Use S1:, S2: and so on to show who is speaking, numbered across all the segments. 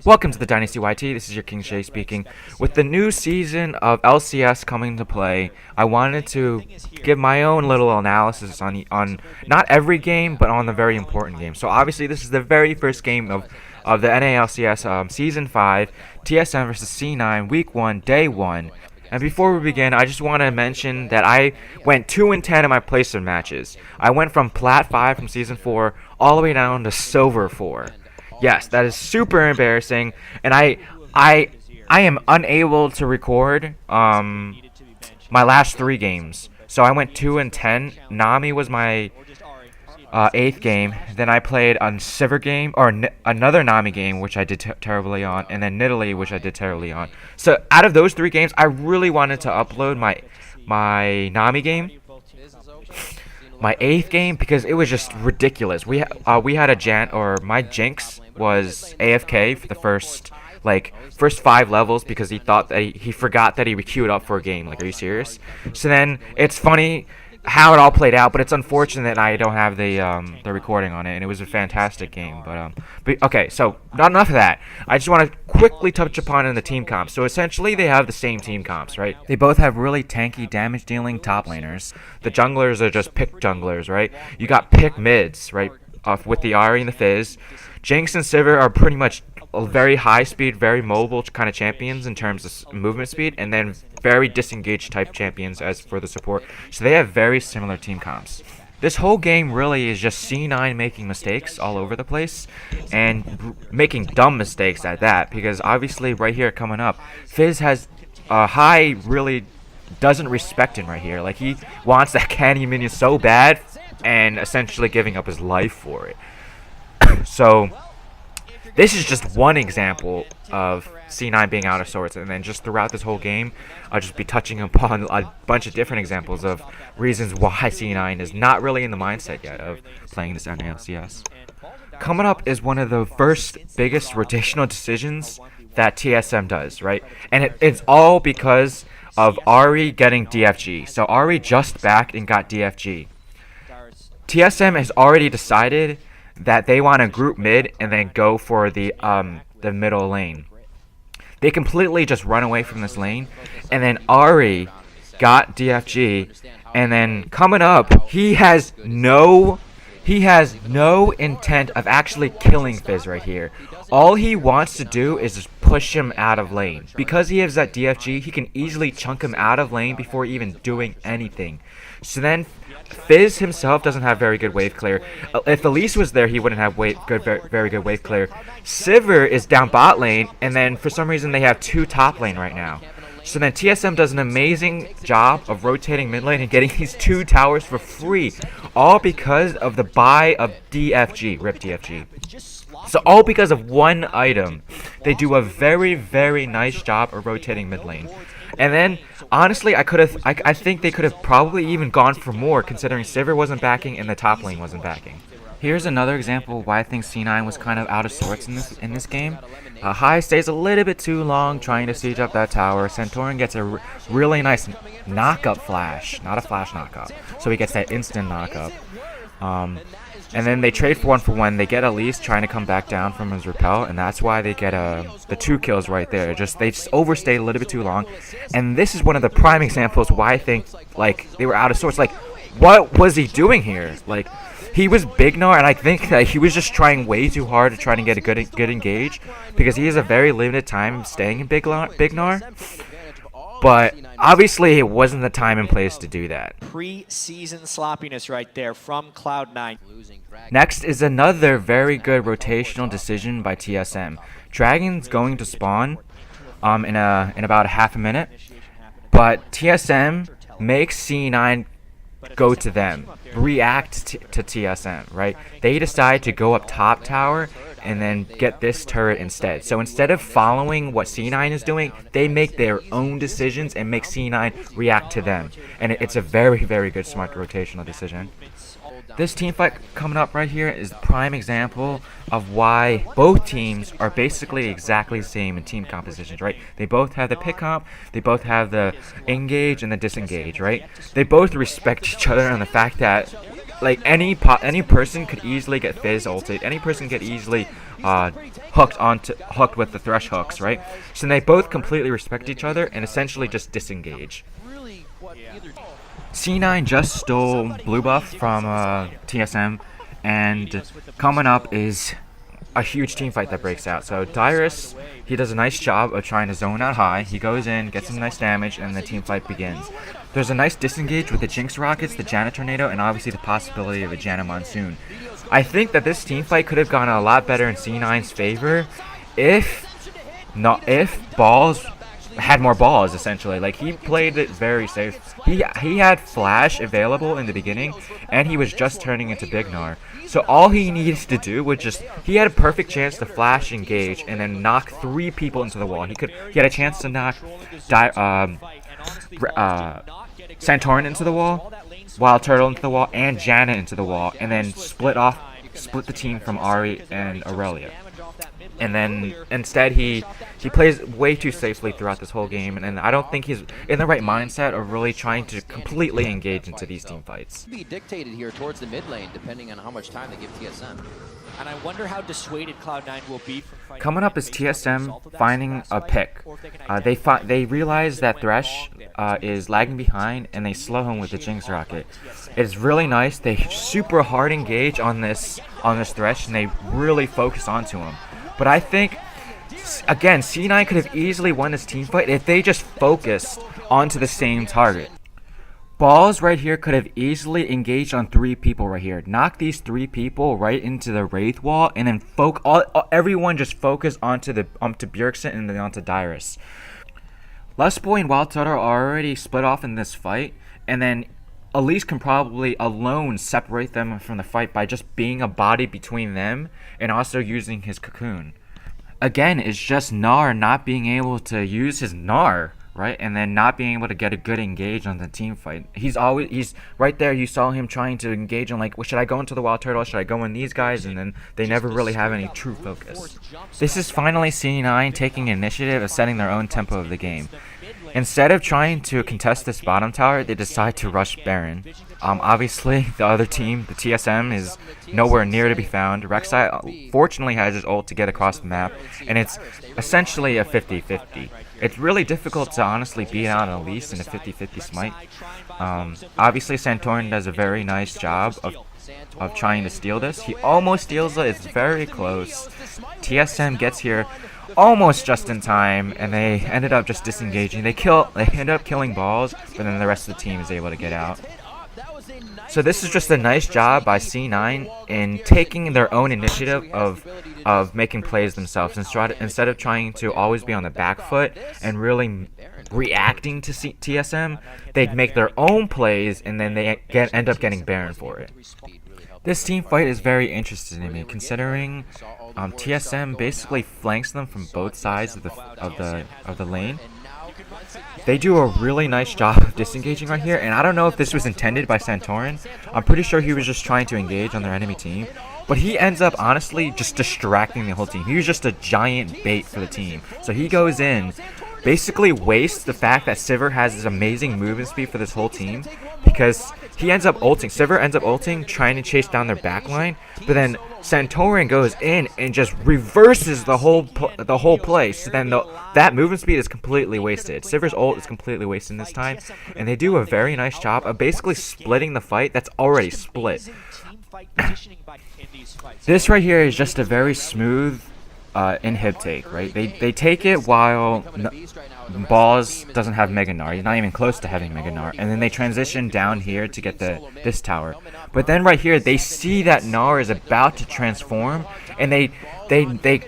S1: Welcome to the Dynasty YT. This is your King Shay speaking. With the new season of LCS coming to play, I wanted to give my own little analysis on not every game, but on the very important game. So obviously, this is the very first game of the NALCS Season 5, TSM versus C9, Week 1, Day 1. And before we begin, I just want to mention that I went 2-10 in my placement matches. I went from Plat 5 from Season 4 all the way down to Silver 4. Yes, that is super embarrassing, and I am unable to record my last 3 games. So I went 2-10. Nami was my 8th game. Then I played a Sivir game, or another Nami game, which I did terribly on, and then Nidalee, which I did terribly on. So out of those 3 games, I really wanted to upload my Nami game, my 8th game, because it was just ridiculous. We had my Jinx was AFK for the first 5 levels because he thought that he forgot that he queued up for a game. Like, are you serious? So then it's funny how it all played out, but it's unfortunate that I don't have the recording on it, and it was a fantastic game. But okay, so not enough of that. I just want to quickly touch upon in the team comps. So essentially, they have the same team comps, right? They both have really tanky damage-dealing top laners. The junglers are just pick junglers, right? You got pick mids, right? With the Ahri and the Fizz. Jinx and Sivir are pretty much very high speed, very mobile kind of champions in terms of movement speed, and then very disengaged type champions as for the support. So they have very similar team comps. This whole game really is just C9 making mistakes all over the place, and making dumb mistakes at that, because obviously right here coming up, Fizz has high really doesn't respect him right here. Like, he wants that candy minion so bad, and essentially giving up his life for it. So this is just one example of C9 being out of sorts, and then just throughout this whole game, I'll just be touching upon a bunch of different examples of reasons why C9 is not really in the mindset yet of playing this NALCS. Coming up is one of the first biggest rotational decisions that TSM does, right? And it's all because of Ahri getting DFG. So Ahri just backed and got DFG. TSM has already decided that they want to group mid and then go for the middle lane. They completely just run away from this lane, and then Ahri got DFG, and then coming up, he has no intent of actually killing Fizz right here. All he wants to do is just push him out of lane. Because he has that DFG, he can easily chunk him out of lane before even doing anything. So then Fizz himself doesn't have very good wave clear. If Elise was there, he wouldn't have very good wave clear. Sivir is down bot lane, and then for some reason they have 2 top lane right now. So then TSM does an amazing job of rotating mid lane and getting these 2 towers for free, all because of the buy of DFG, RIP DFG. So all because of one item, they do a very, very nice job of rotating mid lane. And then, honestly, I think they could have probably even gone for more, considering Sivir wasn't backing and the top lane wasn't backing. Here's another example of why I think C9 was kind of out of sorts in this game. High stays a little bit too long trying to siege up that tower. Santorin gets a really nice knock-up flash, not a flash knock-up. So he gets that instant knock-up. And then they trade for 1-for-1. They get Elise trying to come back down from his repel, and that's why they get the 2 kills right there. They just overstayed a little bit too long, and this is one of the prime examples why I think they were out of sorts. What was he doing here? He was Big Gnar, and I think that he was just trying way too hard to try to get a good engage, because he has a very limited time staying in Big Gnar. But obviously, it wasn't the time and place to do that.
S2: Pre-season sloppiness right there from Cloud9.
S1: Next is another very good rotational decision by TSM. Dragon's going to spawn in about a half a minute, but TSM makes C9 go to them, react to TSM, right? They decide to go up top tower and then get this turret instead. So instead of following what C9 is doing, they make their own decisions and make C9 react to them. And it's a very, very good smart rotational decision. This team fight coming up right here is a prime example of why both teams are basically exactly the same in team compositions, right? They both have the pick comp, they both have the engage and the disengage, right? They both respect each other on the fact that like any person could easily get Fizz ulted, any person could easily hooked with the Thresh hooks, right? So they both completely respect each other and essentially just disengage. C9 just stole blue buff from TSM, and coming up is a huge team fight that breaks out. So Dyrus, he does a nice job of trying to zone out high. He goes in, gets some nice damage, and the team fight begins. There's a nice disengage with the Jinx Rockets, the Janna Tornado, and obviously the possibility of a Janna Monsoon. I think that this team fight could have gone a lot better in C9's favor if Balls had more balls, essentially. Like, he played it very safe. He had Flash available in the beginning, and he was just turning into Big Gnar. So all he needed to do was he had a perfect chance to flash engage and then knock 3 people into the wall. He had a chance to knock Santorin into the wall, Wild Turtle into the wall, and Janna into the wall, and then split the team from Ahri and Aurelia. And then instead he plays way too safely throughout this whole game, and I don't think he's in the right mindset of really trying to completely engage into these team fights.
S3: Be dictated here towards the mid lane, depending on how much time they give TSM.
S2: And I wonder how dissuaded Cloud9 will be from fighting.
S1: Coming up is TSM finding a pick. They realize that Thresh is lagging behind, and they slow him with the Jinx Rocket. It's really nice. They super hard engage on this Thresh, and they really focus onto him. But I think, again, C9 could have easily won this team fight if they just focused onto the same target. Balls right here could have easily engaged on 3 people right here. Knock these 3 people right into the Wraith wall, and then everyone just focus onto Bjergsen and then onto Dyrus. Lustboy and Wild Turtle are already split off in this fight, and then Elise can probably alone separate them from the fight by just being a body between them and also using his cocoon. Again, it's just Gnar not being able to use his Gnar, right? And then not being able to get a good engage on the team fight. He's right there. You saw him trying to engage on, like, well, should I go into the Wild Turtle? Should I go in these guys? And then they never really have any true focus. This is finally C9 taking initiative of setting their own tempo of the game. Instead of trying to contest this bottom tower, they decide to rush Baron. Obviously, the other team, the TSM, is nowhere near to be found. Rek'Sai fortunately has his ult to get across the map, and it's essentially a 50-50. It's really difficult to honestly beat out an Elise in a 50-50 smite. Obviously, Santorin does a very nice job of trying to steal this. He almost steals it. It's very close. TSM gets here almost just in time, and they ended up just disengaging. They ended up killing Balls, but then the rest of the team is able to get out. So this is just a nice job by C9 in taking their own initiative of making plays themselves, instead of trying to always be on the back foot and really reacting to TSM. They make their own plays, and then they end up getting Baron for it. This team fight is very interesting to me, considering TSM basically flanks them from both sides of the lane. They do a really nice job of disengaging right here, and I don't know if this was intended by Santorin. I'm pretty sure he was just trying to engage on their enemy team, but he ends up honestly just distracting the whole team. He was just a giant bait for the team. So he goes in, basically wastes the fact that Sivir has this amazing movement speed for this whole team, because he ends up ulting. Sivir ends up ulting, trying to chase down their backline, but then Santorin goes in and just reverses the whole play. So then that movement speed is completely wasted. Sivir's ult is completely wasted this time, and they do a very nice job of basically splitting the fight that's already split. This right here is just a very smooth inhib take, right? They take it while Balls doesn't have Mega Gnar. He's not even close to having Mega Gnar. And then they transition down here to get this tower. But then right here, they see that Gnar is about to transform, and they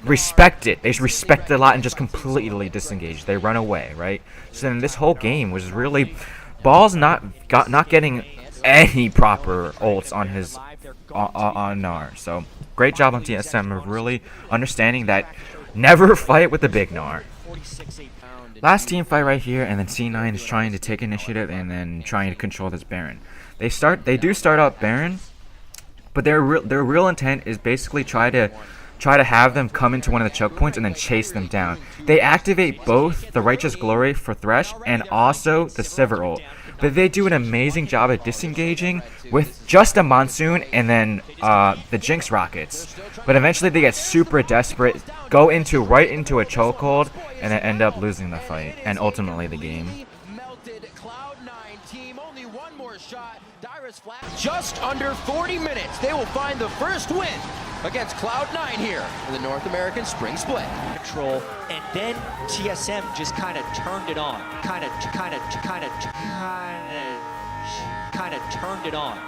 S1: respect it. They respect it a lot and just completely disengage. They run away, right? So then this whole game was really Balls not getting any proper ults on his on Gnar. So great job on TSM of really understanding that never fight with the big Gnar. Last team fight right here, and then C9 is trying to take initiative and then trying to control this Baron. They do start up Baron, but their real intent is basically try to have them come into one of the choke points and then chase them down. They activate both the Righteous Glory for Thresh and also the Sivir ult, but they do an amazing job at disengaging with just a Monsoon and then the Jinx rockets. But eventually they get super desperate, go right into a chokehold, and then end up losing the fight and ultimately the game.
S4: Just under 40 minutes, they will find the first win against Cloud9 here in the North American Spring Split.
S2: Control, and then TSM just kind of turned it on. Kind of turned it on.